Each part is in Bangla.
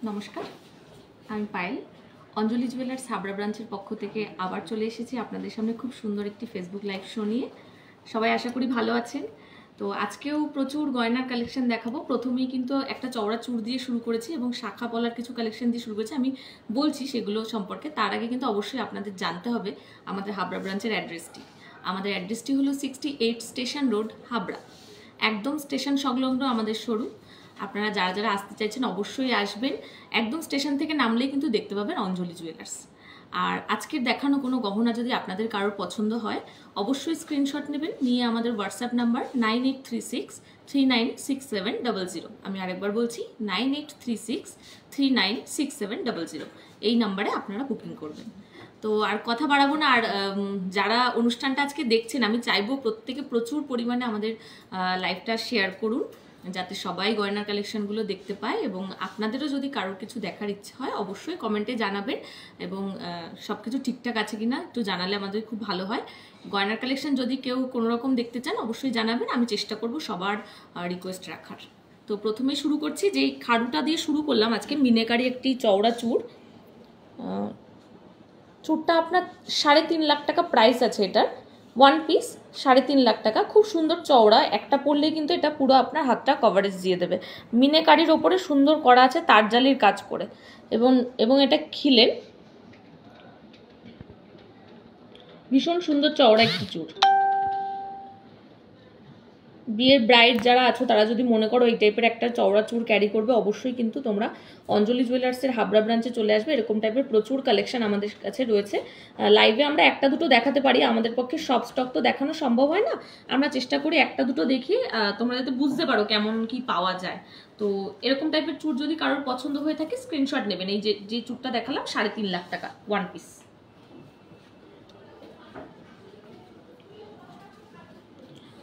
নমস্কার, আমি পায়েল। অঞ্জলি জুয়েলার্স হাবড়া ব্রাঞ্চের পক্ষ থেকে আবার চলে এসেছি আপনাদের সামনে খুব সুন্দর একটি ফেসবুক লাইভ শো নিয়ে। সবাই আশা করি ভালো আছেন। তো আজকেও প্রচুর গয়নার কালেকশন দেখাবো। প্রথমেই কিন্তু একটা চওড়া চূড় দিয়ে শুরু করেছি এবং শাখা পলার কিছু কালেকশন দিয়ে শুরু করেছি। আমি বলছি সেগুলো সম্পর্কে, তার আগে কিন্তু অবশ্যই আপনাদের জানতে হবে আমাদের হাবড়া ব্রাঞ্চের অ্যাড্রেসটি। আমাদের অ্যাড্রেসটি হলো 68 স্টেশন রোড, হাবড়া। একদম স্টেশন সংলগ্ন আমাদের শোরুম। আপনারা যারা যারা আসতে চাইছেন অবশ্যই আসবেন। একদম স্টেশন থেকে নামলেই কিন্তু দেখতে পাবেন অঞ্জলি জুয়েলার্স। আর আজকের দেখানো কোনো গহনা যদি আপনাদের কারোর পছন্দ হয় অবশ্যই স্ক্রিনশট নেবেন, নিয়ে আমাদের হোয়াটসঅ্যাপ নাম্বার 9836396700। আমি আরেকবার বলছি 9836396700। এই নাম্বারে আপনারা বুকিং করবেন। তো আর কথা বাড়াবো না। আর যারা অনুষ্ঠানটা আজকে দেখছেন, আমি চাইবো প্রত্যেকে প্রচুর পরিমাণে আমাদের লাইভটা শেয়ার করুন, যাতে সবাই গয়নার কালেকশনগুলো দেখতে পায়। এবং আপনাদেরও যদি কারোর কিছু দেখার ইচ্ছে হয় অবশ্যই কমেন্টে জানাবেন, এবং সব কিছু ঠিকঠাক আছে কিনা একটু জানালে আমাদের খুব ভালো হয়। গয়নার কালেকশন যদি কেউ কোনো রকম দেখতে চান অবশ্যই জানাবেন, আমি চেষ্টা করব সবার রিকোয়েস্ট রাখার। তো প্রথমে শুরু করছি, যেই খাড়ুটা দিয়ে শুরু করলাম আজকে, মিনেকারি একটি চওড়া চূড়। চূড়টা আপনার 3.5 লাখ টাকা প্রাইস আছে এটার। ওয়ান পিস 3.5 লাখ টাকা, খুব সুন্দর চওড়া। একটা পরলে কিন্তু এটা পুরো আপনার হাতটা কভারেজ দিয়ে দেবে। মিনেকারির ওপরে সুন্দর করা আছে তারজালির কাজ করে, এবং এটা খিলেন। ভীষণ সুন্দর চওড়া একটি চূড়। বিয়ের ব্রাইড যারা আছো তারা যদি মনে করো এই টাইপের একটা চওড়া চূড় ক্যারি করবে, অবশ্যই কিন্তু তোমরা অঞ্জলি জুয়েলার্সের হাবড়া ব্রাঞ্চে চলে আসবে। এরকম টাইপের প্রচুর কালেকশন আমাদের কাছে রয়েছে। লাইভে আমরা একটা দুটো দেখাতে পারি, আমাদের পক্ষে সব স্টক তো দেখানো সম্ভব হয় না। আমরা চেষ্টা করি একটা দুটো দেখিয়ে তোমরা যাতে বুঝতে পারো কেমন কি পাওয়া যায়। তো এরকম টাইপের চূড় যদি কারোর পছন্দ হয়ে থাকে স্ক্রিনশট নেবেন। এই যে চূড়টা দেখালাম 3.5 লাখ টাকা ওয়ান পিস।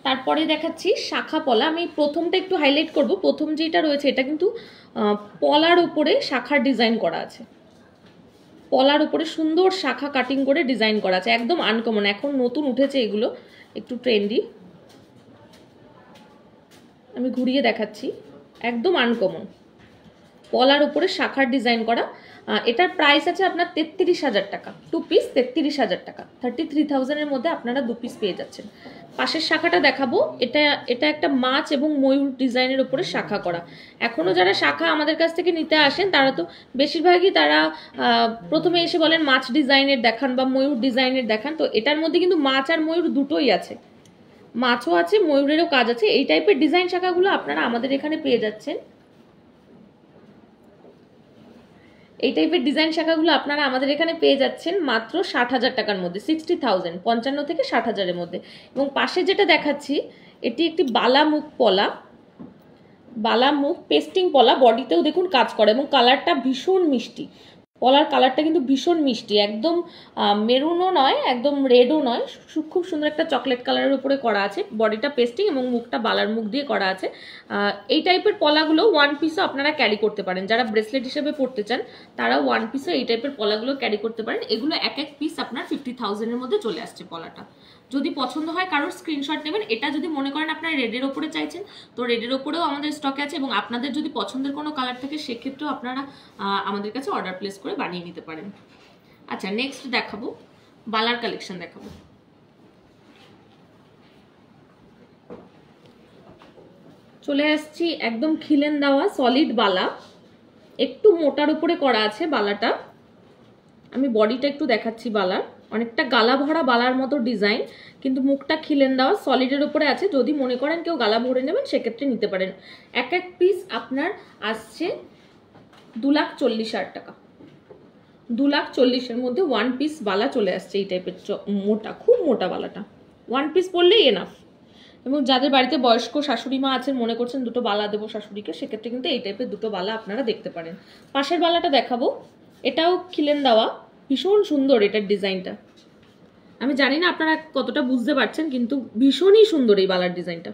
তারপরে দেখাচ্ছি শাখা পলা। আমি প্রথমটা একটু হাইলাইট করব। প্রথম যেটা রয়েছে এটা কিন্তু পলার উপরে শাখার ডিজাইন করা আছে। পলার উপরে সুন্দর শাখা কাটিং করে ডিজাইন করা আছে, একদম আনকমন। এখন নতুন উঠেছে এগুলো, একটু ট্রেন্ডি। আমি ঘুরিয়ে দেখাচ্ছি, একদম আনকমন। পলার উপরে শাখার ডিজাইন করা। এটার প্রাইস আছে আপনার 33,000 টাকা। 2 পিস 33,000 টাকা, 33,000-এর মধ্যে আপনারা 2 পিস পেয়ে যাচ্ছেন। পাশের শাখাটা দেখাবো। এটা একটা মাছ এবং ময়ূর ডিজাইনের উপরে শাখা করা। এখনো যারা শাখা আমাদের কাছ থেকে নিতে আসেন তারা তো বেশিরভাগই তারা প্রথমে এসে বলেন মাছ ডিজাইনের দেখান বা ময়ূর ডিজাইনের দেখান। তো এটার মধ্যে কিন্তু মাছ আর ময়ূর দুটোই আছে, মাছও আছে ময়ূরেরও কাজ আছে। এই টাইপের ডিজাইন শাখাগুলো আপনারা আমাদের এখানে পেয়ে যাচ্ছেন। এই টাইপের ডিজাইন শাখাগুলো আপনারা আমাদের এখানে পেয়ে যাচ্ছেন মাত্র 60,000 টাকার মধ্যে, 60,000, 55 থেকে 60,000-এর মধ্যে। এবং পাশে যেটা দেখাচ্ছি এটি একটি বালামুখ পলা, বালামুখ পেস্টিং পলা। বডিতেও দেখুন কাজ করে এবং কালারটা ভীষণ মিষ্টি। পলার কালারটা কিন্তু ভীষণ মিষ্টি, একদম মেরুনও নয় একদম রেডও নয়, খুব সুন্দর একটা চকলেট কালারের উপরে করা আছে। বডিটা পেস্টিং এবং মুখটা বালার মুখ দিয়ে করা আছে। এই টাইপের পলাগুলো ওয়ান পিসও আপনারা ক্যারি করতে পারেন। যারা ব্রেসলেট হিসেবে পড়তে চান তারা ওয়ান পিসও এই টাইপের পলাগুলো ক্যারি করতে পারেন। এগুলো এক এক পিস আপনার 50,000-এর মধ্যে চলে আসছে পলাটা। যদি পছন্দ হয় কারোর স্ক্রিনশট নেবেন। এটা যদি মনে করেন আপনারা রেডের ওপরে চাইছেন তো রেডের ওপরেও আমাদের স্টকে আছে, এবং আপনাদের যদি পছন্দের কোনো কালার থাকে সেক্ষেত্রেও আপনারা আমাদের কাছে অর্ডার প্লেস করে বানিয়ে নিতে পারেন। আচ্ছা, নেক্সট দেখাবো বালার কালেকশন দেখাবো। চলে আসছি একদম খিলেন দেওয়া সলিড বালা, একটু মোটার উপরে করা আছে বালাটা। আমি বডিটা একটু দেখাচ্ছি বালার, অনেকটা গালা ভরা বালার মতো ডিজাইন, কিন্তু মুখটা খিলেন দেওয়া সলিডের উপরে আছে। যদি মনে করেন কেউ গালা ভরে নেবেন সেক্ষেত্রে নিতে পারেন। এক এক পিস আপনার আসছে 2,40,000 টাকা। 2,40,000-এর মধ্যে ওয়ান পিস বালা চলে আসছে। এই টাইপের মোটা, খুব মোটা বালাটা ওয়ান পিস পরলেই এনাফ। এবং যাদের বাড়িতে বয়স্ক শাশুড়ি মা আছেন, মনে করছেন দুটো বালা দেবো শাশুড়িকে, সেক্ষেত্রে কিন্তু এই টাইপের দুটো বালা আপনারা দেখতে পারেন। পাশের বালাটা দেখাবো, এটাও খিলেন দেওয়া, ভীষণ সুন্দর এটার ডিজাইনটা। আমি জানি না আপনারা কতটা বুঝতে পারছেন, কিন্তু ভীষণই সুন্দর এই বালার ডিজাইনটা,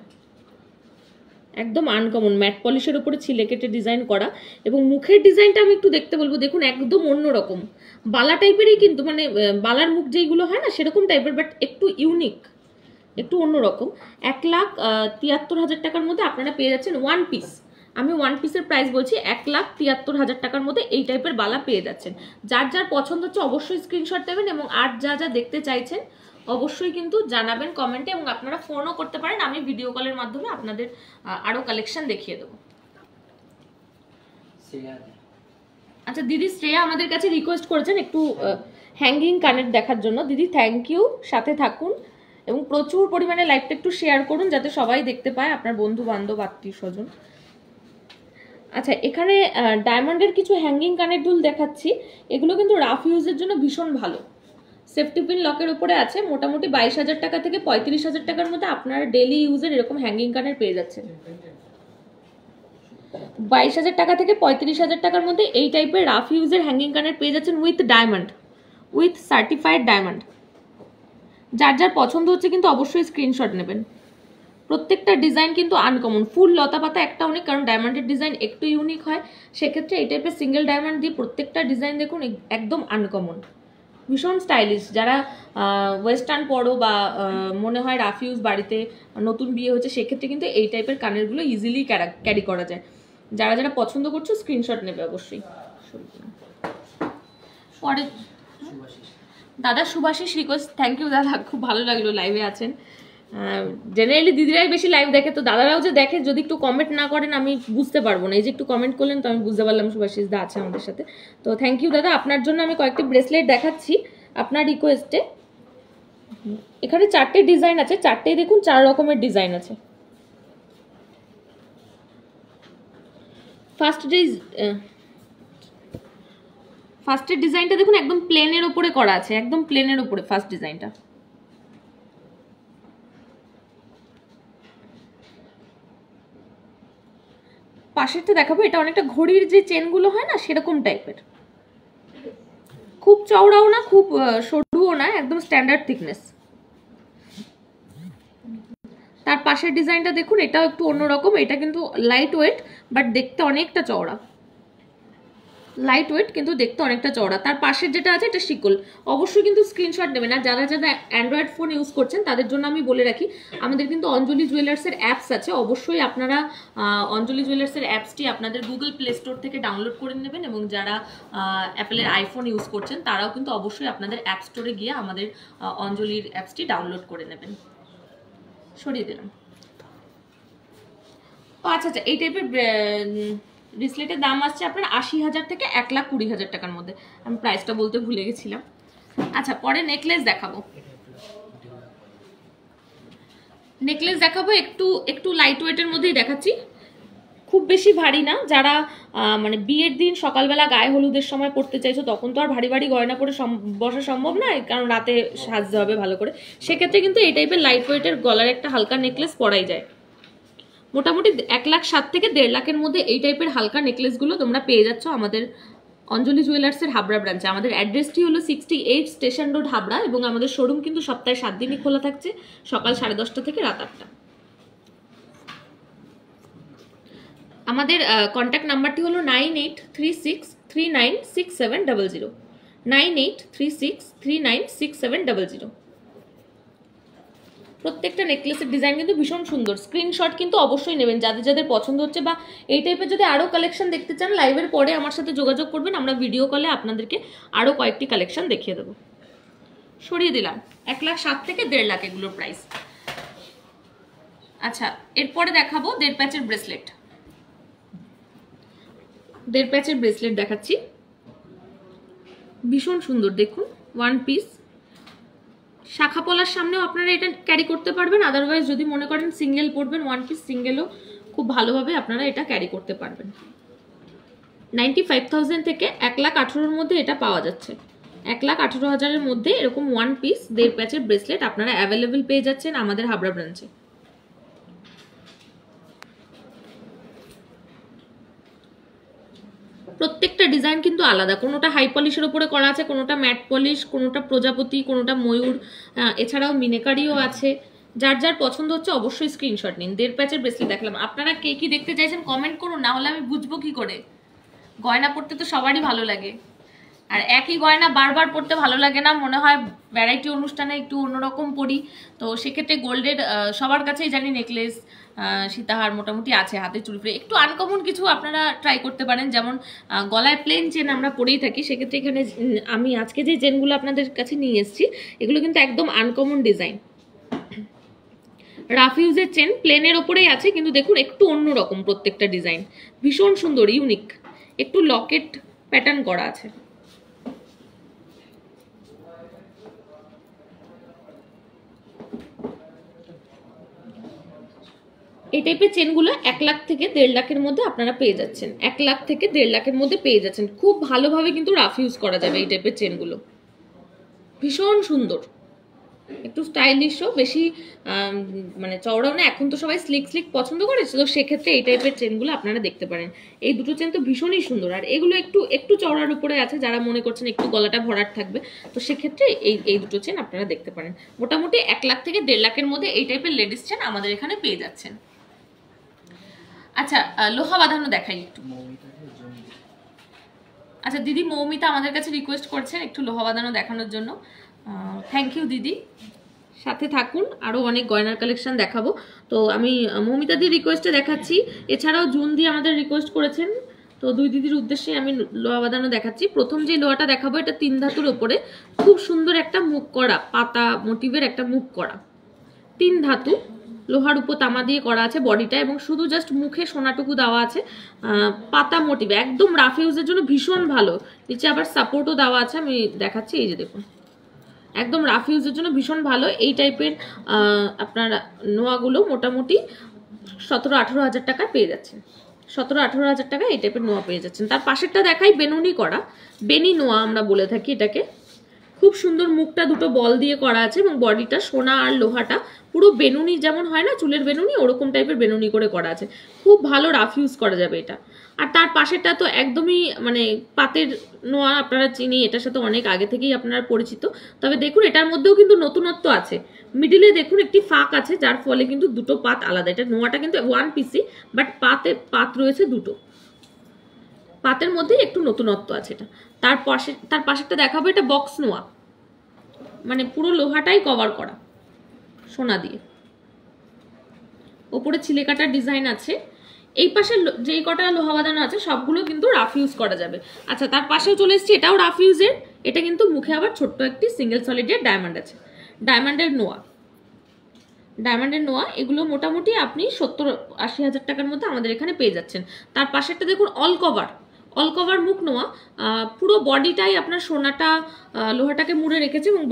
একদম আনকমন। ম্যাট পলিশের উপরে ছিলে কেটে ডিজাইন করা। এবং মুখের ডিজাইনটা আমি একটু দেখতে বলবো, দেখুন একদম অন্যরকম বালা টাইপেরই, কিন্তু মানে বালার মুখ যেইগুলো হয় না সেরকম টাইপের, বাট একটু ইউনিক, একটু অন্যরকম। 1,73,000 টাকার মধ্যে আপনারা পেয়ে যাচ্ছেন ওয়ান পিস। আমি ওয়ান পিসের প্রাইস বলছি 1,73,000 টাকার মধ্যে এই টাইপের বালা পেয়ে যাচ্ছেন। যার যার পছন্দ হচ্ছে অবশ্যই স্ক্রিনশট দেবেন এবং আর যা যা দেখতে চাইছেন অবশ্যই কিন্তু জানাবেন কমেন্টে, এবং আপনারা ফোনও করতে পারেন, আমি ভিডিও কলের মাধ্যমে আপনাদের আরো কালেকশন দেখিয়ে দেবো। আচ্ছা দিদি শ্রেয়া আমাদের কাছে রিকোয়েস্ট করেছেন একটু হ্যাঙ্গিং কানেক্ট দেখার জন্য। দিদি থ্যাংক ইউ, সাথে থাকুন এবং প্রচুর পরিমাণে লাইভটা একটু শেয়ার করুন যাতে সবাই দেখতে পায়, আপনার বন্ধু বান্ধব আত্মীয় স্বজন। আচ্ছা এখানে ডায়মন্ডের কিছু হ্যাঙ্গিং কানেক্ট দুল দেখাচ্ছি, এগুলো কিন্তু রাফ ইউজের জন্য ভীষণ ভালো। সেফটি পিন লকের উপরে আছে, মোটামুটি 22,000 টাকা থেকে 35,000 টাকার মধ্যে আপনারা ডেলি ইউজের এরকম হ্যাঙ্গিং কানেক্ট পেয়ে যাচ্ছেন। 22,000 টাকা থেকে 35,000 টাকার মধ্যে এই টাইপের রাফ ইউজের হ্যাঙ্গিং কানেক্ট পেয়ে যাচ্ছেন with diamond, with certified diamond. যার যার পছন্দ হচ্ছে কিন্তু অবশ্যই স্ক্রিনশট নেবেন। প্রত্যেকটা ডিজাইন কিন্তু আনকমন, ফুল লতা পাতা একটা অনেক, কারণ ডায়মন্ডের ডিজাইন একটু ইউনিক হয়, সেক্ষেত্রে এই টাইপের সিঙ্গেল ডায়মন্ড দিয়ে প্রত্যেকটা ডিজাইন দেখুন একদম আনকমন, ভীষণ স্টাইলিশ। যারা ওয়েস্টার্ন পরো বা মনে হয় রাফ ইউজ বাড়িতে নতুন বিয়ে হচ্ছে, সেক্ষেত্রে কিন্তু এই টাইপের কানেরগুলো ইজিলি ক্যারি করা যায়। যারা যারা পছন্দ করছো স্ক্রিনশট নেবে অবশ্যই। পরে দাদা শুভাশিস রিকোয়েস্ট, থ্যাংক ইউ দাদা, খুব ভালো লাগলো লাইভে আছেন। জেনারেলি দিদিরাই বেশি লাইভ দেখে, তো দাদারাও যে দেখে যদি একটু কমেন্ট না করেন আমি বুঝতে পারবো না। এই যে একটু কমেন্ট করলেন তো আমি বুঝতে পারলাম শুভাশিস দা আছে আমাদের সাথে, তো থ্যাংক ইউ দাদা। আপনার জন্য আমি কয়েকটি ব্রেসলেট দেখাচ্ছি আপনার রিকোয়েস্টে। এখানে 4টে ডিজাইন আছে, 4টেই দেখুন 4 রকমের ডিজাইন আছে। ফার্স্টের ডিজাইনটা দেখুন একদম প্লেনের উপরে করা আছে, একদম প্লেনের উপরে ফার্স্ট ডিজাইনটা। পাশেরটা দেখাবো, এটা অনেকটা ঘড়ির যে চেনগুলো হয় না সেরকম টাইপের, খুব চওড়াও না খুব সরুও না, একদম স্ট্যান্ডার্ড থিকনেস। তার পাশের ডিজাইনটা দেখুন, এটাও একটু অন্যরকম, এটা কিন্তু লাইট ওয়েট বাট দেখতে অনেকটা চওড়া, লাইট ওয়েট কিন্তু দেখতে অনেকটা চওড়া। তার পাশের যেটা আছে এটা শিকল। অবশ্যই কিন্তু স্ক্রিনশট নেবেন। আর যারা যারা অ্যান্ড্রয়েড ফোন ইউজ করছেন তাদের জন্য আমি বলে রাখি, আমাদের কিন্তু অঞ্জলি জুয়েলার্সের অ্যাপস আছে, অবশ্যই আপনারা অঞ্জলি জুয়েলার্সের অ্যাপসটি আপনাদের গুগল প্লে স্টোর থেকে ডাউনলোড করে নেবেন, এবং যারা অ্যাপেলের আইফোন ইউজ করছেন তারাও কিন্তু অবশ্যই আপনাদের অ্যাপ স্টোরে গিয়ে আমাদের অঞ্জলির অ্যাপসটি ডাউনলোড করে নেবেন। সরিয়ে দিলাম। আচ্ছা আচ্ছা, এই টাইপের ব্রেসলেটের দাম আসছে আপনার 80,000 থেকে 1,20,000 টাকার মধ্যে। আমি প্রাইসটা বলতে ভুলে গেছিলাম। আচ্ছা পরে নেকলেস দেখাবো, নেকলেস দেখাবো একটু লাইট ওয়েটের মধ্যেই দেখাচ্ছি, খুব বেশি ভারী না। যারা মানে বিয়ের দিন সকালবেলা গায়ে হলুদের সময় পড়তে চাইছো, তখন তো আর ভারী ভারী গয়না পরে বসা সম্ভব নয়, কারণ রাতে সাজতে হবে ভালো করে, সেক্ষেত্রে কিন্তু এই টাইপের লাইট ওয়েটের গলার একটা হালকা নেকলেস পরাই যায়। মোটামুটি 1,07,000 থেকে 1.5 লাখের মধ্যে এই টাইপের হালকা নেকলেসগুলো তোমরা পেয়ে যাচ্ছ আমাদের অঞ্জলি জুয়েলার্সের হাবড়া ব্রাঞ্চে। আমাদের অ্যাড্রেসটি হলো 68 স্টেশন রোড হাবড়া, এবং আমাদের শোরুম কিন্তু সপ্তাহে 7 দিনই খোলা থাকছে, সকাল 10:30 থেকে রাত 8টা। আমাদের কন্ট্যাক্ট নাম্বারটি হলো 9836396700, 9836396700। প্রত্যেকটা নেকলেসের ডিজাইন কিন্তু ভীষণ সুন্দর। স্ক্রিনশট কিন্তু অবশ্যই নেবেন যাদের যাদের পছন্দ হচ্ছে, বা এই টাইপের যদি আরও কালেকশন দেখতে চান লাইভের পরে আমার সাথে যোগাযোগ করবেন, আমরা ভিডিও কলে আপনাদেরকে আরও কয়েকটি কালেকশন দেখিয়ে দেবো। সরিয়ে দিলাম। 1,07,000 থেকে 1.5 লাখ এগুলোর প্রাইস। আচ্ছা এরপরে দেখাবো 1.5 প্যাচের ব্রেসলেট। 1.5 প্যাচের ব্রেসলেট দেখাচ্ছি, ভীষণ সুন্দর দেখুন, ওয়ান পিস। শাখা পলার সামনেও আপনারা এটা ক্যারি করতে পারবেন, আদারওয়াইজ যদি মনে করেন সিঙ্গেল পরবেন ওয়ান পিস, সিঙ্গেলও খুব ভালোভাবে আপনারা এটা ক্যারি করতে পারবেন। 95,000 থেকে 1,18,000-এর মধ্যে এটা পাওয়া যাচ্ছে। 1,18,000-এর মধ্যে এরকম ওয়ান পিস 1.5 প্যাচের ব্রেসলেট আপনারা অ্যাভেলেবেল পেয়ে যাচ্ছেন আমাদের হাবড়া ব্রাঞ্চে। প্রত্যেকটা ডিজাইন কিন্তু আলাদা, কোনোটা হাই পলিশের উপরে করা আছে, কোনোটা ম্যাট পলিশ, কোনোটা প্রজাপতি, কোনোটা ময়ূর, এছাড়াও মিনেকারিও আছে। যার যার পছন্দ হচ্ছে অবশ্যই স্ক্রিনশট নিন। 1.5 প্যাচের ব্রেসলেট দেখলাম, আপনারা কে কি দেখতে চাইছেন কমেন্ট করুন, না হলে আমি বুঝবো কি করে। গয়না পড়তে তো সবারই ভালো লাগে। আর একই গয়না বারবার পরতে ভালো লাগে না, মনে হয় ভ্যারাইটি অনুষ্ঠানে একটু অন্যরকম পরি। তো সেক্ষেত্রে গোল্ডের সবার কাছেই জানি নেকলেস, সীতাহার মোটামুটি আছে, হাতে চুড়ি ফুড়ি, একটু আনকমন কিছু আপনারা ট্রাই করতে পারেন। যেমন গলায় প্লেন চেন আমরা পরেই থাকি, সেক্ষেত্রে এখানে আমি আজকে যে চেনগুলো আপনাদের কাছে নিয়ে এসেছি এগুলো কিন্তু একদম আনকমন ডিজাইন। রাফ ইউজের চেন প্লেনের ওপরেই আছে, কিন্তু দেখুন একটু অন্যরকম প্রত্যেকটা ডিজাইন, ভীষণ সুন্দর ইউনিক, একটু লকেট প্যাটার্ন করা আছে। এই টাইপের চেনগুলো 1 লাখ থেকে 1.5 লাখের মধ্যে আপনারা পেয়ে যাচ্ছেন, 1 লাখ থেকে 1.5 লাখের মধ্যে পেয়ে যাচ্ছেন। খুব ভালোভাবে কিন্তু রাফ ইউজ করা যাবে এই টাইপের চেনগুলো, ভীষণ সুন্দর, একটু স্টাইলিশও, বেশি মানে চওড়াও না। এখন তো সবাই স্লিক স্লিক পছন্দ করে, তো সেক্ষেত্রে এই টাইপের চেনগুলো আপনারা দেখতে পারেন। এই দুটো চেন তো ভীষণই সুন্দর, আর এগুলো একটু একটু চওড়ার উপরে আছে, যারা মনে করছেন একটু গলাটা ভরাট থাকবে, তো সেক্ষেত্রে এই দুটো চেন আপনারা দেখতে পারেন। মোটামুটি 1 লাখ থেকে 1.5 লাখের মধ্যে এই টাইপের লেডিস চেন আমাদের এখানে পেয়ে যাচ্ছেন। আচ্ছা, লোহা বাঁধানো দেখাই একটু। আচ্ছা দিদি মৌমিতা আমাদের কাছে রিকোয়েস্ট করছেন একটু লোহা বাঁধানো দেখানোর জন্য, থ্যাংক ইউ দিদি, সাথে থাকুন, আরও অনেক গয়নার কালেকশন দেখাবো। তো আমি মৌমিতা দিদির রিকোয়েস্টে দেখাচ্ছি, এছাড়াও জুন দি আমাদের রিকোয়েস্ট করেছেন, তো দুই দিদির উদ্দেশ্যে আমি লোহা বাঁধানো দেখাচ্ছি। প্রথম যে লোহাটা দেখাবো এটা 3 ধাতুর ওপরে খুব সুন্দর একটা মুখ করা, পাতা মোটিভের একটা মুখ করা, 3 ধাতু লোহার উপর তামা দিয়ে করা আছে বডিটা, এবং শুধু জাস্ট মুখে সোনাটুকু দেওয়া আছে, পাতা মোটিভ, একদম রাফ ইউজের জন্য ভীষণ ভালো। নিচে আবার সাপোর্টও দেওয়া আছে, আমি দেখাচ্ছি, এই যে দেখুন, একদম রাফ ইউজের জন্য ভীষণ ভালো। এই টাইপের আপনার নোয়াগুলো মোটামুটি 17-18 হাজার টাকা পেয়ে যাচ্ছেন, 17-18 হাজার টাকা এই টাইপের নোয়া পেয়ে যাচ্ছেন। তার পাশেরটা দেখাই, বেনুনি করা, বেনি নোয়া আমরা বলে থাকি এটাকে। খুব সুন্দর, মুখটা দুটো বল দিয়ে করা আছে এবং বডিটা সোনা আর লোহাটা পুরো বেনুনি, যেমন হয় না চুলের বেনুনি, ওরকম টাইপের বেনুনি করে করা আছে, খুব ভালো রাফ ইউজ করা যাবে এটা। আর তার পাশেরটা তো একদমই মানে পাতের নোয়া, আপনারা চিনি, এটার সাথে অনেক আগে থেকেই আপনারা পরিচিত। তবে দেখুন এটার মধ্যেও কিন্তু নতুনত্ব আছে, মিডিলে দেখুন একটি ফাঁক আছে, যার ফলে কিন্তু দুটো পাত আলাদা। এটা নোয়াটা কিন্তু 1 পিসি, বাট পাত রয়েছে দুটো, পাতের মধ্যে একটু নতুনত্ব আছে এটা। তার পাশেরটা দেখাবো, এটা বক্স নোয়া, মানে পুরো লোহাটাই কভার করা সোনা দিয়ে, ওপরে ছিলে কাটার ডিজাইন আছে। এই পাশে যেই কটা লোহা বাঁধানো আছে সবগুলো কিন্তু রাফ ইউজ করা যাবে। আচ্ছা, তার পাশেও চলে এসেছি, এটাও রাফ ইউজের, এটা কিন্তু মুখে আবার ছোট্ট একটি সিঙ্গেল সলিডের ডায়মন্ড আছে, ডায়মন্ডের নোয়া, এগুলো মোটামুটি আপনি 70-80 হাজার টাকার মধ্যে আমাদের এখানে পেয়ে যাচ্ছেন। তার পাশেরটা দেখুন অল কভার মুখ নোয়া, পুরো বডিটাই আপনার সোনাটা লোহাটাকে মুড়ে রেখেছে, এবং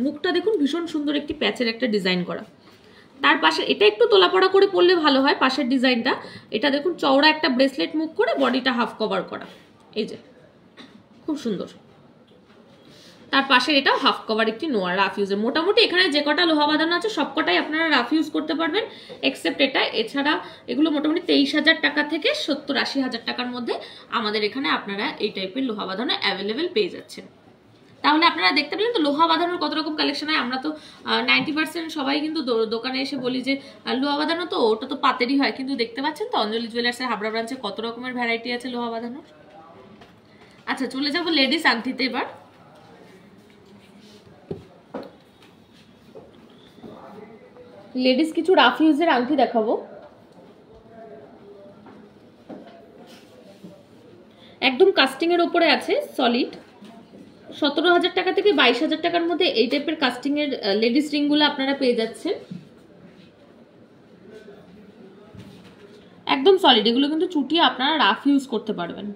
মুখটা দেখুন ভীষণ সুন্দর একটি প্যাচের একটা ডিজাইন করা। তার পাশে এটা একটু তোলাপড়া করে পরলে ভালো হয়, পাশের ডিজাইনটা, এটা দেখুন চওড়া একটা ব্রেসলেট মুখ করে বডিটা হাফ কভার করা, এই যে খুব সুন্দর। তার পাশে এটা হাফ কভার একটি নোয়া রাফ ইউজের। মোটামুটি এখানে যে কটা লোহা বাঁধানো আছে সবকটাই আপনারা রাফ ইউজ করতে পারবেন, এক্সেপ্ট এটা। এছাড়া এগুলো মোটামুটি 23 হাজার টাকা থেকে 70-80 হাজার টাকার মধ্যে আমাদের এখানে আপনারা এই টাইপের লোহা বাঁধানো অ্যাভেলেবেল পেয়ে যাচ্ছেন। তাহলে আপনারা দেখতে পেলেন তো লোহা বাঁধানোর কত রকম কালেকশন হয়। আমরা তো 90% সবাই কিন্তু দোকানে এসে বলি যে লোহা বাঁধানো তো ওটা তো পাতেরই হয়, কিন্তু দেখতে পাচ্ছেন তো অঞ্জলি জুয়েলার্সের হাবড়া ব্রাঞ্চে কত রকমের ভ্যারাইটি আছে লোহা বাঁধানোর। আচ্ছা, চলে যাবো লেডিস আংটিতে এবার। লেডিস কিছু রাফ ইউজের আংটি দেখাবো, একদম কাস্টিং এর উপরে আছে, সলিড, 17 হাজার টাকা থেকে 22 হাজার টাকার মধ্যে এই টাইপের কাস্টিং এর লেডিস রিং গুলো আপনারা পেয়ে যাচ্ছেন, একদম সলিড। এগুলো কিন্তু চুটিয়ে আপনারা রাফ ইউজ করতে পারবেন,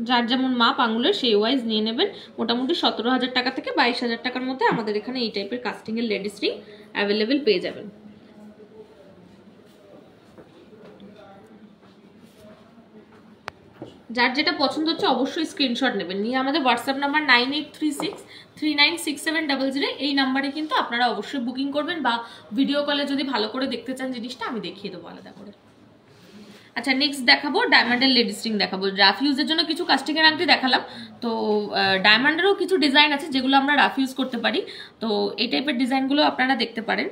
যার যেমন মাপ আঙুলের সেই ওয়াইজ নিয়ে নেবেন। মোটামুটি 17 হাজার টাকা থেকে 22 হাজার টাকার মধ্যে আমাদের এখানে এই টাইপের কাস্টিং এর লেডিস রিং অ্যাভেলেবেল পেয়ে যাবেন। যার যেটা পছন্দ হচ্ছে অবশ্যই স্ক্রিনশট নেবেন, নিয়ে আমাদের হোয়াটসঅ্যাপ নাম্বার 9836396700 এই নাম্বারে কিন্তু আপনারা অবশ্যই বুকিং করবেন, বা ভিডিও কলে যদি ভালো করে দেখতে চান জিনিসটা আমি দেখিয়ে দেবো আলাদা করে। আচ্ছা, নেক্সট দেখাবো ডায়মন্ডের লেডিস রিং দেখাবো। রাফ ইউজের জন্য কিছু কাস্টিং এর আংটি দেখালাম, তো ডায়মন্ডেরও কিছু ডিজাইন আছে যেগুলো আমরা রাফ ইউজ করতে পারি, তো এই টাইপের ডিজাইনগুলো আপনারা দেখতে পারেন।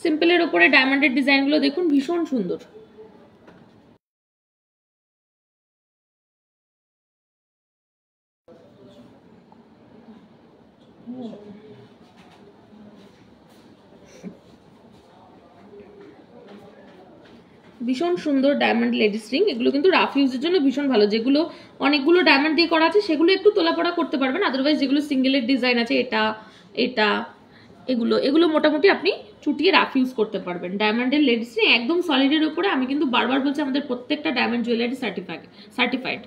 সিম্পলের উপরে ডায়মন্ডের ডিজাইনগুলো দেখুন, ভীষণ সুন্দর। ভীষণ সুন্দর ডায়মন্ড লেডিস রিং। এগুলো কিন্তু রাফ ইউজের জন্য ভীষণ ভালো। যেগুলো অনেকগুলো ডায়মন্ড দিয়ে করা আছে সেগুলো একটু তোলাপড়া করতে পারবেন, আদারওয়াইজ যেগুলো সিঙ্গেলের ডিজাইন আছে, এটা এটা এগুলো মোটামুটি আপনি চুটিয়ে রাফ ইউজ করতে পারবেন। ডায়মন্ডের লেডিস রিং একদম সলিডের উপরে। আমি কিন্তু বারবার বলছি আমাদের প্রত্যেকটা ডায়মন্ড জুয়েলারি সার্টিফাইড।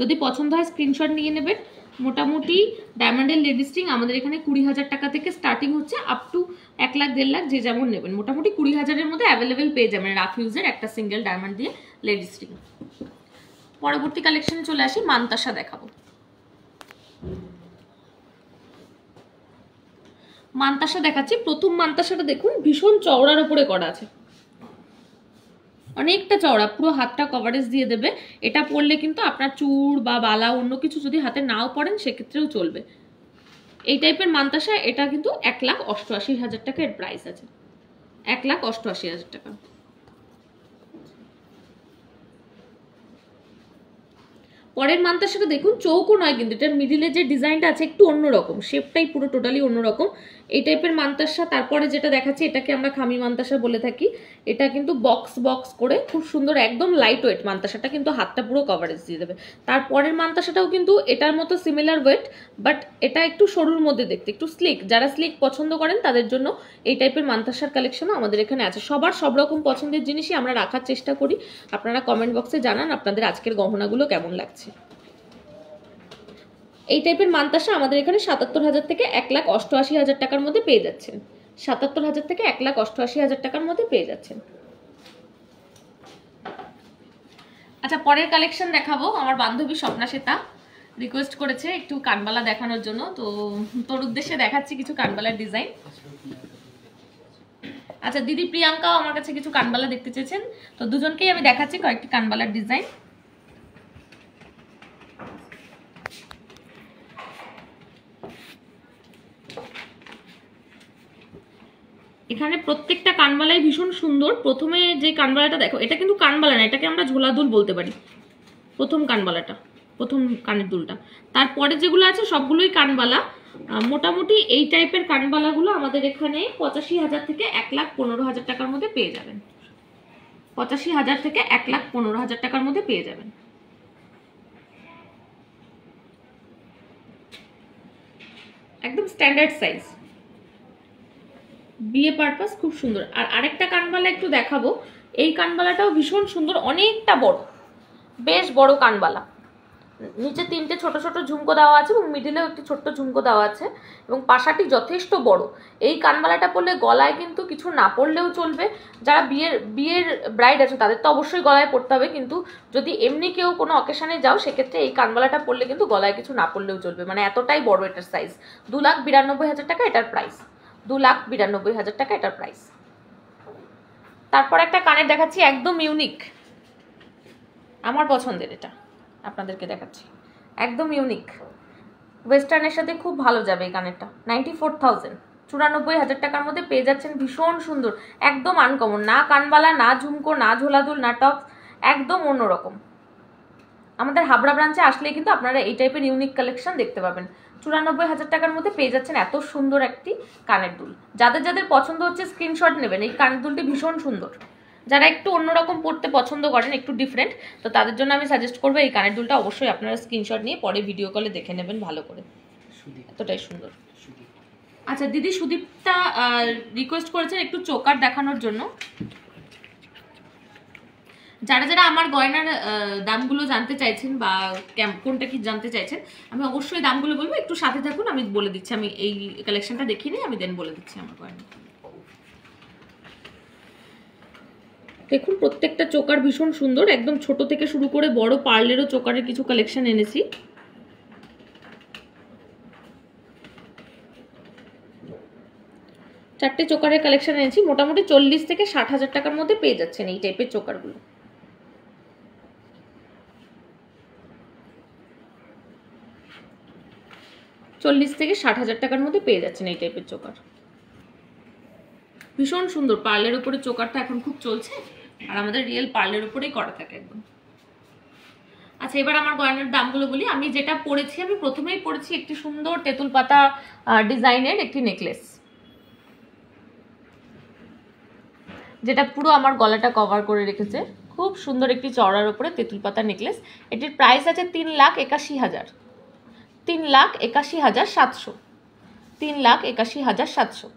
যদি পছন্দ হয় স্ক্রিনশট নিয়ে নেবেন। মোটামুটি ডায়মন্ডের লেডিস রিং আমাদের এখানে 20,000 টাকা থেকে স্টার্টিং হচ্ছে, আপ টু 1 লাখ 1.5 লাখ যে যেমন নেবেন। মোটামুটি 20,000-এর মধ্যে অ্যাভেলেবেল পেয়ে যাবেন রাফ ইউজের একটা সিঙ্গেল ডায়মন্ড দিয়ে লেডিস রিং। পরবর্তী কালেকশনে চলে আসি, মানতাসা দেখাবো। মানতাসা দেখাচ্ছি। প্রথম মানতাসাটা দেখুন, ভীষণ চওড়ার উপরে করা আছে, অনেকটা চওড়া, পুরো হাতটা কভারেজ দিয়ে দেবে। এটা পরলে কিন্তু আপনার চূড় বা বালা অন্য কিছু যদি হাতে নাও পড়েন সেক্ষেত্রেও চলবে। এই টাইপের মানতাসা, এটা কিন্তু 1,88,000 টাকা এর প্রাইস আছে, 1,88,000 টাকা। পরের মানতাসাটা দেখুন, চৌকো নয় কিন্তু এটার মিডিলে যে ডিজাইনটা আছে একটু অন্যরকম, শেপটাই পুরো টোটালি অন্যরকম এই টাইপের মানতাসা। তারপরে যেটা দেখাচ্ছি এটাকে আমরা খামি মানতাসা বলে থাকি। এটা কিন্তু বক্স করে খুব সুন্দর, একদম লাইট ওয়েট মানতাসাটা, কিন্তু হাতটা পুরো কভারেজ দিয়ে দেবে। তারপরের মানতাসাটাও কিন্তু এটার মতো সিমিলার ওয়েট, বাট এটা একটু সরুর মধ্যে দেখতে, একটু স্লিক। যারা স্লিক পছন্দ করেন তাদের জন্য এই টাইপের মানতাসার কালেকশনও আমাদের এখানে আছে। সবার সব রকম পছন্দের জিনিসই আমরা রাখার চেষ্টা করি। আপনারা কমেন্ট বক্সে জানান আপনাদের আজকের গহনাগুলো কেমন লাগছে। এই টাইপের মানতাসা আমাদের এখানে 77,000 থেকে 1,88,000 টাকার মধ্যে পেয়ে যাচ্ছেন। 77,000 থেকে 1,88,000 টাকার মধ্যে পেয়ে যাচ্ছেন। আচ্ছা, পরের কালেকশন দেখাবো। আমার বান্ধবী স্বপ্না শ্বেতা রিকোয়েস্ট করেছে একটু কানবালা দেখানোর জন্য, তো তোর উদ্দেশ্যে দেখাচ্ছি কিছু কানবালার ডিজাইন। আচ্ছা, দিদি প্রিয়াঙ্কাও আমার কাছে কিছু কানবালা দেখতে চেয়েছেন, তো দুজনকেই আমি দেখাচ্ছি কয়েকটি কানবালার ডিজাইন। এখানে প্রত্যেকটা কানবালাই ভীষণ সুন্দর। প্রথমে যে কানবালাটা দেখো, এটা কিন্তু কানবালা না, এটাকে আমরা ঝোলা দুল বলতে পারি। প্রথম কানবালাটা, প্রথম কানের দুলটা। তারপরে যেগুলো আছে সবগুলোই কানবালা। মোটামুটি এই টাইপের কানবালাগুলো আমাদের এখানে 85,000 থেকে 1,15,000 টাকার মধ্যে পেয়ে যাবেন। 85,000 থেকে 1,15,000 টাকার মধ্যে পেয়ে যাবেন। একদম স্ট্যান্ডার্ড সাইজ, বিয়ে পারপাস, খুব সুন্দর। আর আরেকটা কানবালা একটু দেখাবো। এই কানবালাটাও ভীষণ সুন্দর, অনেকটা বড়, বেশ বড় কানবালা। নিচে 3টে ছোট ছোট ঝুমকো দেওয়া আছে এবং মিডিলেও একটি ছোট্ট ঝুমকো দেওয়া আছে এবং পাশাটি যথেষ্ট বড়। এই কানবালাটা পরলে গলায় কিন্তু কিছু না পরলেও চলবে। যারা বিয়ের ব্রাইড আছে তাদের তো অবশ্যই গলায় পরতে হবে, কিন্তু যদি এমনি কেউ কোনো অকেশনে যাও সেক্ষেত্রে এই কানবালাটা পরলে কিন্তু গলায় কিছু না পরলেও চলবে, মানে এতটাই বড় এটার সাইজ। 2,92,000 টাকা এটার প্রাইস, 2,92,000 টাকা এটার প্রাইস। তারপর একটা কানের দেখাচ্ছি, একদম ইউনিক, আমার পছন্দের। এটা আপনাদেরকে দেখাচ্ছি, একদম ইউনিক, ওয়েস্টার্নের সাথে খুব ভালো যাবে এই কানেরটা। 94,000, 94,000 টাকার মধ্যে পেয়ে যাচ্ছেন। ভীষণ সুন্দর, একদম আনকমন, না কানবালা, না ঝুমকো, না ঝোলাদুল, না টপস, একদম অন্যরকম। আমাদের হাবড়া ব্রাঞ্চে আসলে কিন্তু আপনারা এই টাইপের ইউনিক কালেকশন দেখতে পাবেন। 94,000 টাকার মধ্যে পেয়ে যাচ্ছেন এত সুন্দর একটি কানের দুল। যাদের যাদের পছন্দ হচ্ছে স্ক্রিনশট নেবেন। এই কানের দুলটি ভীষণ সুন্দর। যারা একটু অন্যরকম পড়তে পছন্দ করেন, একটু ডিফারেন্ট, তো তাদের জন্য আমি সাজেস্ট করবো এই কানের দুলটা অবশ্যই আপনারা স্ক্রিনশট নিয়ে পরে ভিডিও কলে দেখে নেবেন ভালো করে, এতটাই সুন্দর। আচ্ছা, দিদি সুদীপটা রিকোয়েস্ট করেছেন একটু চোকার দেখানোর জন্য। যারা যারা আমার গয়নার দামগুলো জানতে চাইছেন বা কোনটা কি জানতে চাইছেন, আমি অবশ্যই দামগুলো বলবো, একটু সাথে থাকুন, আমি বলে দিচ্ছি। আমি এই কালেকশনটা দেখিয়ে নিই, আমি দেন বলে দিচ্ছি আমার গয়না। দেখুন প্রত্যেকটা চোকার ভীষণ সুন্দর, একদম ছোট থেকে শুরু করে বড় পার্লেরও চোকারের কিছু কালেকশন এনেছি। চারটে চোকারের কালেকশন এনেছি, মোটামুটি 40 থেকে 60,000 টাকার মধ্যে পেয়ে যাচ্ছেন এই টাইপের চোকারগুলো। 40 থেকে 60,000 টাকার মধ্যে পেয়ে যাচ্ছেন এই টাইপের চোকার। ভীষণ সুন্দর, পার্লের উপরে চোকারটা এখন খুব চলছে, আর আমাদের রিয়েল পার্লের উপরেই করা থাকে একদম। আচ্ছা, এবার আমার গয়নার দামগুলো বলি। আমি যেটা পরেছি, আমি প্রথমেই পরেছি একটি সুন্দর তেঁতুল পাতা ডিজাইনের একটি নেকলেস, যেটা পুরো আমার গলাটা কভার করে রেখেছে। খুব সুন্দর একটি চওড়ার উপরে তেঁতুল পাতা নেকলেস। এটির প্রাইস আছে 3,81,000, 3,81,700, 3,81,700।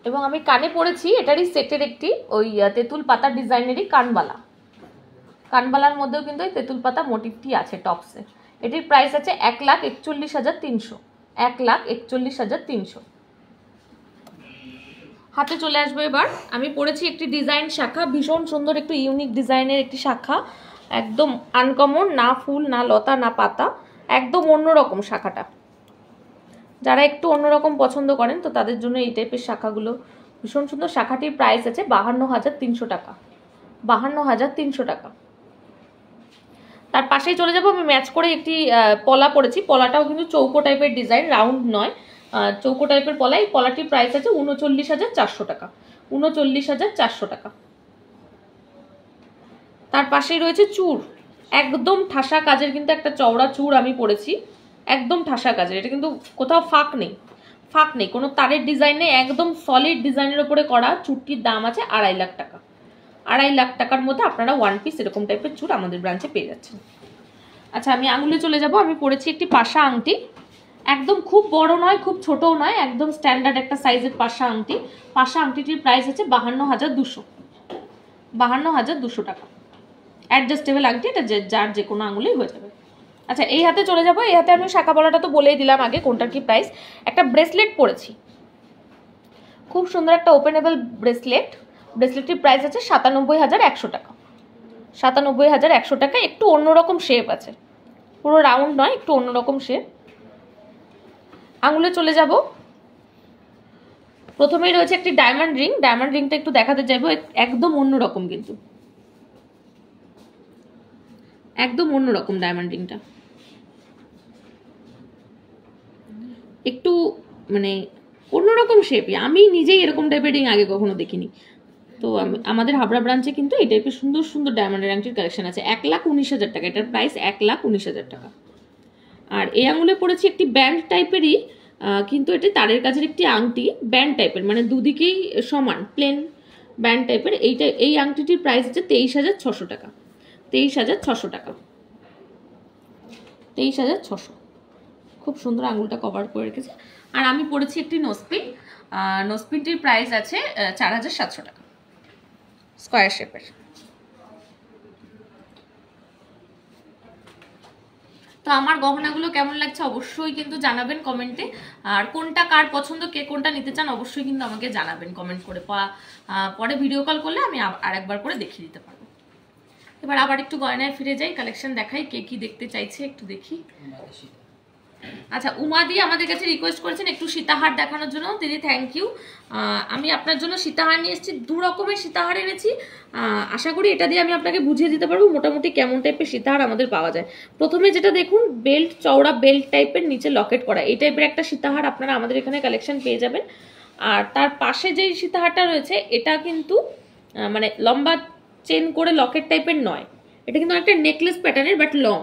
এবং আমি কানে পরেছি এটারই সেটের একটি ওই তেঁতুল পাতা ডিজাইনেরই কানবালা। কানবালার মধ্যেও কিন্তু ওই তেঁতুল পাতা মোটিভটি আছে টপসে। এটির প্রাইস আছে 1,41,300, 1,41,300। হাতে চলে আসবে এবার। আমি পরেছি একটি ডিজাইন শাখা, ভীষণ সুন্দর একটু ইউনিক ডিজাইনের একটি শাখা, একদম আনকমন, না ফুল না লতা না পাতা, একদম অন্যরকম শাখাটা। যারা একটু অন্যরকম পছন্দ করেন তো তাদের জন্য এই টাইপের শাখাগুলো ভীষণ সুন্দর। শাখাটির প্রাইস আছে 52,300 টাকা, 52,300 টাকা। তার পাশেই চলে যাব, আমি ম্যাচ করে একটি পলা পরেছি। পলাটাও কিন্তু চৌকো টাইপের ডিজাইন, রাউন্ড নয়, চৌকো টাইপের পলা। এই পলাটির প্রাইস আছে 39,400 টাকা, 39,400 টাকা। তার পাশেই রয়েছে চূড়, একদম ঠাসা কাজের কিন্তু একটা চওড়া চূড় আমি পরেছি, একদম ঠাসা কাজের। এটা কিন্তু কোথাও ফাঁক নেই, ফাঁক নেই, কোনো তারের ডিজাইন নেই, একদম সলিড ডিজাইনের উপরে করা। চূড়টির দাম আছে 2.5 লাখ টাকা। 2.5 লাখ টাকার মধ্যে আপনারা ওয়ান পিস এরকম টাইপের চূড় আমাদের ব্রাঞ্চে পেয়ে যাচ্ছেন। আচ্ছা, আমি আঙুলে চলে যাব। আমি পরেছি একটি পাশা আংটি, একদম খুব বড় নয় খুব ছোটও নয়, একদম স্ট্যান্ডার্ড একটা সাইজের পাশা আংটি। পাশা আংটিটির প্রাইস আছে 52,200, 52,200 টাকা। অ্যাডজাস্টেবল আংটি, এটা যার যে কোনো আঙুলেই হয়ে যাবে। আচ্ছা, এই হাতে চলে যাব। এই হাতে আমি শাখা পলাটা তো বলেই দিলাম আগে কোনটার কি প্রাইস। একটা ব্রেসলেট পরেছি, খুব সুন্দর একটা ওপেনেবল ব্রেসলেট। ব্রেসলেটটির প্রাইস আছে 97,100 টাকা, 97,100 টাকা। একটু অন্যরকম শেপ আছে, পুরো রাউন্ড নয়, একটু অন্যরকম শেপ। আঙুলে চলে যাব। প্রথমেই রয়েছে একটি ডায়মন্ড রিং। ডায়মন্ড রিংটা একটু দেখাতে চাইবো, একদম অন্যরকম, কিন্তু একদম অন্যরকম ডায়মন্ড রিংটা। একটু মানে অন্যরকম শেপই, আমি নিজেই এরকম টাইপের রিং আগে কখনো দেখিনি। তো আমাদের হাবড়া ব্রাঞ্চে কিন্তু এই টাইপের সুন্দর সুন্দর ডায়মন্ডের আংটির কালেকশন আছে। 1,19,000 টাকা, এটার প্রাইস 1,19,000 টাকা। আর এই আঙুলে পড়েছি একটি ব্যান্ড টাইপেরই, কিন্তু এটি তারের কাজের একটি আংটি, ব্যান্ড টাইপের, মানে দুদিকেই সমান প্লেন ব্যান্ড টাইপের। এই আংটিটির প্রাইস হচ্ছে 23,600 টাকা, 23,600 টাকা, 23,600। খুব সুন্দর আঙুলটা কভার করে রেখেছে। আর আমি পরেছি একটি নোসপিন। নোসপিনটির প্রাইস আছে 4,700 টাকা, স্কোয়ার শেপের। তো আমার গহনাগুলো কেমন লাগছে অবশ্যই কিন্তু জানাবেন কমেন্টে। আর কোনটা কার পছন্দ, কে কোনটা নিতে চান অবশ্যই কিন্তু আমাকে জানাবেন কমেন্ট করে। পরে ভিডিও কল করলে আমি আরেকবার করে দেখিয়ে দিতে পারবো। এবার আবার একটু গয়নায় ফিরে যাই, কালেকশন দেখাই, কে কি দেখতে চাইছে একটু দেখি। আচ্ছা, উমাদি আমাদের কাছে রিকোয়েস্ট করেছেন একটু সীতাহার দেখানোর জন্য। দিদি থ্যাংক ইউ। আমি আপনার জন্য সীতাহার নিয়ে এসেছি, 2 রকমের সীতাহার এনেছি। আশা করি এটা দিয়ে আমি আপনাকে বুঝিয়ে দিতে পারবো মোটামুটি কেমন টাইপের সীতাহার আমাদের পাওয়া যায়। প্রথমে যেটা দেখুন, বেল্ট, চওড়া বেল্ট টাইপের, নিচে লকেট করা, এই টাইপের একটা সীতাহার আপনারা আমাদের এখানে কালেকশন পেয়ে যাবেন। আর তার পাশে যে সীতাহারটা রয়েছে এটা কিন্তু মানে লম্বা চেন করে লকেট টাইপের নয়, এটা কিন্তু একটা নেকলেস প্যাটার্নের, বাট লং,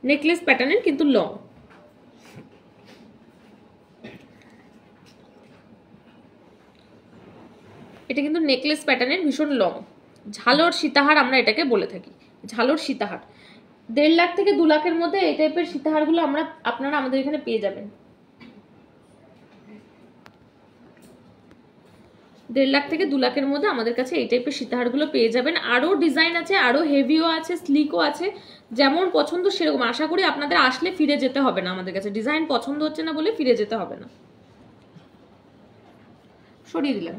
নেকলেস প্যাটার্নের কিন্তু লং। এটা কিন্তু নেকলেস প্যাটার্নের, ভীষণ লং, ঝালর সীতাহার আমরা এটাকে বলে থাকি, ঝালর সীতাহার। 1.5 লাখ থেকে 2 লাখের মধ্যে এই টাইপের সীতাহারগুলো আপনারা আমাদের এখানে পেয়ে যাবেন। 1.5 লাখ থেকে 2 লাখের মধ্যে আমাদের কাছে এই টাইপের সীতাহারগুলো পেয়ে যাবেন। আরও ডিজাইন আছে, আরও হেভিও আছে, স্লিকও আছে, যেমন পছন্দ সেরকম। আশা করি আপনাদের আসলে ফিরে যেতে হবে না আমাদের কাছে, ডিজাইন পছন্দ হচ্ছে না বলে ফিরে যেতে হবে না। সরিয়ে দিলাম।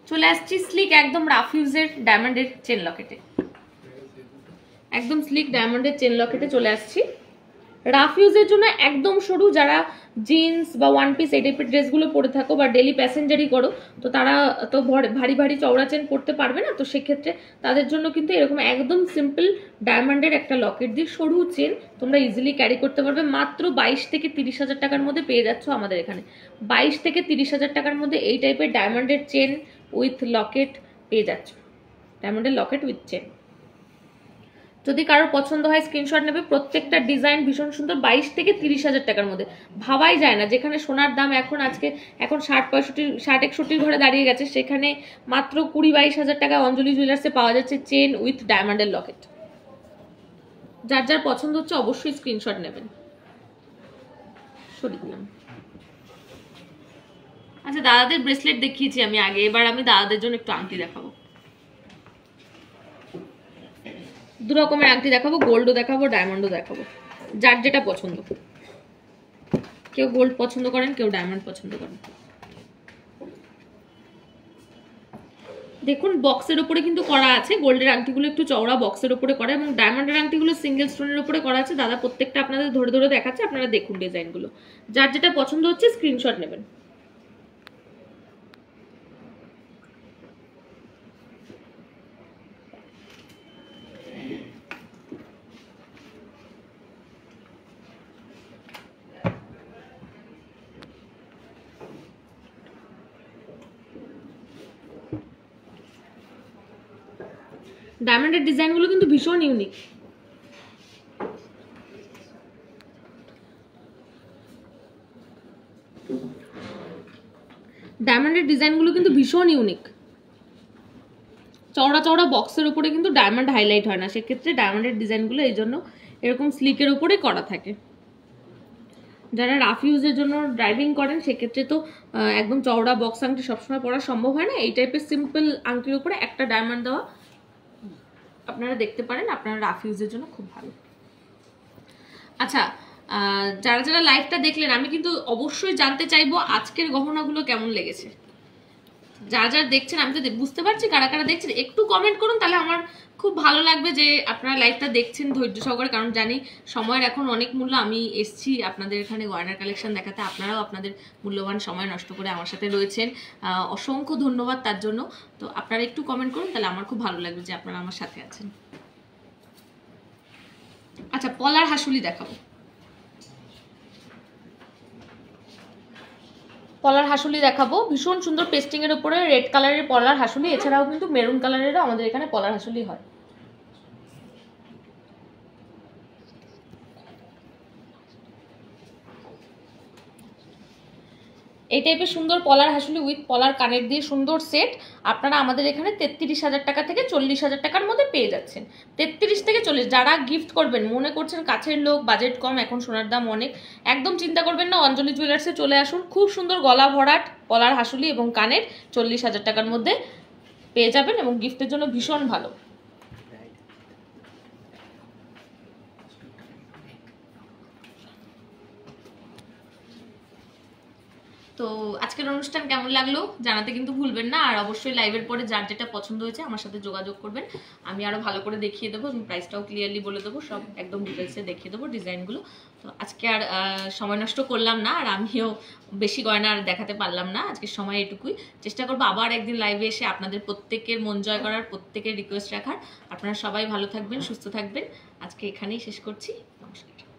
চলে আসছি স্লিক একদম রাফ ইউজের ডায়মন্ডের চেন লকেটে, একদম স্লিক ডায়মন্ডের চেন লকেটে চলে আসছি। রাফ ইউজের জন্য একদম সরু, যারা জিন্স বা ওয়ান পিস এই টাইপের ড্রেসগুলো পরে থাকো বা ডেলি প্যাসেঞ্জারই করো, তো তারা তো ভারী ভারী চওড়া চেন পরতে পারবে না, তো সেক্ষেত্রে তাদের জন্য কিন্তু এরকম একদম সিম্পল ডায়মন্ডের একটা লকেট দিয়ে সরু চেন তোমরা ইজিলি ক্যারি করতে পারবে। মাত্র 22 থেকে 30,000 টাকার মধ্যে পেয়ে যাচ্ছ আমাদের এখানে। 22 থেকে 30,000 টাকার মধ্যে এই টাইপের ডায়মন্ডের চেন উইথ লকেট পেয়ে যাচ্ছ, ডায়মন্ডের লকেট উইথ চেন। যদি কারোর পছন্দ হয় স্ক্রিনশট নেবে। প্রত্যেকটা ডিজাইন ভীষণ সুন্দর। 22 থেকে 30,000 টাকার মধ্যে ভাবাই যায় না, যেখানে সোনার দাম এখন 60-65 ঘরে দাঁড়িয়ে গেছে, সেখানে মাত্র 20-22 হাজার টাকা অঞ্জলি জুয়েলার্সে পাওয়া যাচ্ছে চেন উইথ ডায়মন্ডের লকেট। যার যার পছন্দ হচ্ছে অবশ্যই স্ক্রিনশট নেবেন। সরিয়ে দিলাম। আচ্ছা, দাদাদের ব্রেসলেট দেখিয়েছি আমি আগে, এবার আমি দাদাদের জন্য একটু আংটি দেখাবো। দু রকমের আংটি দেখাবো, গোল্ডও দেখাবো, ডায়মন্ডও দেখাবো, যার যেটা পছন্দ। কেউ গোল্ড পছন্দ করেন, কেউ ডায়মন্ড পছন্দ করেন। দেখুন বক্সের উপরে কিন্তু করা আছে, গোল্ডের আংটিগুলো একটু চওড়া বক্সের উপরে করা, এবং ডায়মন্ডের আংটিগুলো সিঙ্গেল স্টোনের উপরে করা আছে। দাদা প্রত্যেকটা আপনাদের ধরে ধরে দেখাচ্ছে, আপনারা দেখুন ডিজাইনগুলো। যার যেটা পছন্দ হচ্ছে স্ক্রিনশট নেবেন। ডায়মন্ডের ডিজাইনগুলো কিন্তু ভীষণ ইউনিক। ডায়মন্ডের ডিজাইনগুলো কিন্তু ভীষণ ইউনিক। চওড়া চওড়া বক্সের উপরে কিন্তু ডায়মন্ড হাইলাইট হয় না, সেক্ষেত্রে ডায়মন্ডের ডিজাইনগুলো এই জন্য এরকম স্লিকের উপরে করা থাকে। যারা রাফ ইউজের জন্য ড্রাইভিং করেন সেক্ষেত্রে তো একদম চওড়া বক্স আংটি সবসময় পরা সম্ভব হয় না, এই টাইপের সিম্পল আংটির উপরে একটা ডায়মন্ড দেওয়া আপনারা দেখতে পারেন, আপনারা রাফ ইউজের জন্য খুব ভালো। আচ্ছা, যারা যারা লাইভটা দেখলেন, আমি কিন্তু অবশ্যই জানতে চাইবো আজকের গহনাগুলো কেমন লেগেছে। যারা যারা দেখছেন, আমি তো বুঝতে পারছি কারা কারা দেখছেন, একটু কমেন্ট করুন, তাহলে আমার খুব ভালো লাগবে যে আপনারা লাইভটা দেখছেন ধৈর্য সহকারে, কারণ জানি সময়ের এখন অনেক মূল্য। আমি এসছি আপনাদের এখানে গয়নার কালেকশন দেখাতে, আপনারাও আপনাদের মূল্যবান সময় নষ্ট করে আমার সাথে রয়েছেন, অসংখ্য ধন্যবাদ তার জন্য। তো আপনারা একটু কমেন্ট করুন, তাহলে আমার খুব ভালো লাগবে যে আপনারা আমার সাথে আছেন। আচ্ছা, পলার হাসুলি দেখাবো। পলার হাসুলি দেখাবো, ভীষণ সুন্দর পেস্টিং এর উপরে রেড কালারের পলার হাসুলি, এছাড়াও কিন্তু মেরুন কালারেরও আমাদের এখানে পলার হাসুলি হয়। এই টাইপের সুন্দর পলার হাসুলি উইথ পলার কানের দিয়ে সুন্দর সেট আপনারা আমাদের এখানে 33,000 টাকা থেকে 40,000 টাকার মধ্যে পেয়ে যাচ্ছেন। 33 থেকে 40। যারা গিফট করবেন, মনে করছেন কাছের লোক, বাজেট কম, এখন সোনার দাম অনেক, একদম চিন্তা করবেন না, অঞ্জলি জুয়েলার্সে চলে আসুন। খুব সুন্দর গলা ভরাট পলার হাসুলি এবং কানের 40,000 টাকার মধ্যে পেয়ে যাবেন, এবং গিফটের জন্য ভীষণ ভালো। তো আজকের অনুষ্ঠান কেমন লাগলো জানাতে কিন্তু ভুলবেন না, আর অবশ্যই লাইভের পরে যার যেটা পছন্দ হয়েছে আমার সাথে যোগাযোগ করবেন, আমি আরো ভালো করে দেখিয়ে দেবো এবং প্রাইসটাও ক্লিয়ারলি বলে দেবো, সব একদম ডিটেলসে দেখিয়ে দেবো ডিজাইনগুলো। তো আজকে আর সময় নষ্ট করলাম না, আর আমিও বেশি গয়না আর দেখাতে পারলাম না, আজকের সময় এটুকুই। চেষ্টা করবো আবার একদিন লাইভে এসে আপনাদের প্রত্যেকের মন জয় করার, প্রত্যেকের রিকোয়েস্ট রাখার। আপনারা সবাই ভালো থাকবেন, সুস্থ থাকবেন। আজকে এখানেই শেষ করছি, নমস্কার।